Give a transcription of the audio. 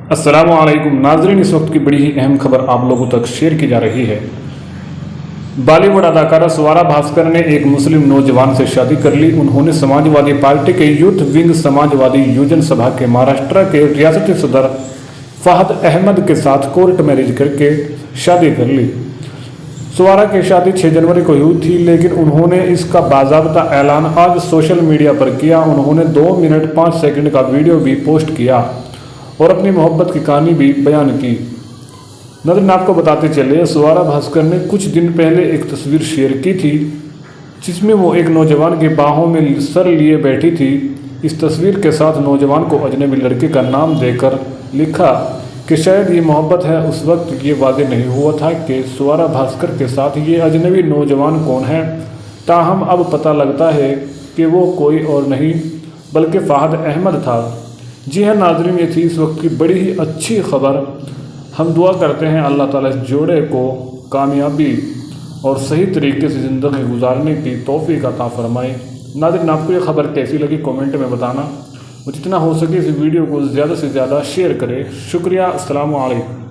السلام علیکم ناظرین، اس وقت کی بڑی ہی اہم خبر آپ لوگوں تک شیئر کی جا رہی ہے۔ بالی ووڈ اداکارہ سوارا بھاسکر نے ایک مسلم نوجوان سے شادی کر لی۔ انہوں نے سماج وادی پارٹی کے یوتھ ونگ سماج وادی یوجن سبھا کے مہاراشٹر کے ریاستی صدر فہد احمد کے ساتھ کورٹ میرج کر کے شادی کر لی۔ سوارا کی شادی 6 جنوری کو ہوئی تھی، لیکن انہوں نے اس کا باضابطہ اعلان آج سوشل میڈیا پر کیا۔ انہوں نے 2 منٹ 5 سیکنڈ کا ویڈیو بھی پوسٹ کیا اور اپنی محبت کی کہانی بھی بیان کی۔ ناظرین، آپ کو بتاتے چلے، سوارا بھاسکر نے کچھ دن پہلے ایک تصویر شیئر کی تھی جس میں وہ ایک نوجوان کی باہوں میں سر لیے بیٹھی تھی۔ اس تصویر کے ساتھ نوجوان کو اجنبی لڑکے کا نام دے کر لکھا کہ شاید یہ محبت ہے۔ اس وقت یہ واضح نہیں ہوا تھا کہ سوارا بھاسکر کے ساتھ یہ اجنبی نوجوان کون ہے، تاہم اب پتہ لگتا ہے کہ وہ کوئی اور نہیں بلکہ فہد احمد تھا۔ جی ہاں ناظرین، یہ تھی اس وقت کی بڑی ہی اچھی خبر۔ ہم دعا کرتے ہیں اللہ تعالیٰ اس جوڑے کو کامیابی اور صحیح طریقے سے زندگی گزارنے کی توفیق عطا فرمائے۔ ناظرین، آپ کو یہ خبر کیسی لگی کامنٹ میں بتانا، اور جتنا ہو سکے اس ویڈیو کو زیادہ سے زیادہ شیئر کریں۔ شکریہ، السلام علیکم۔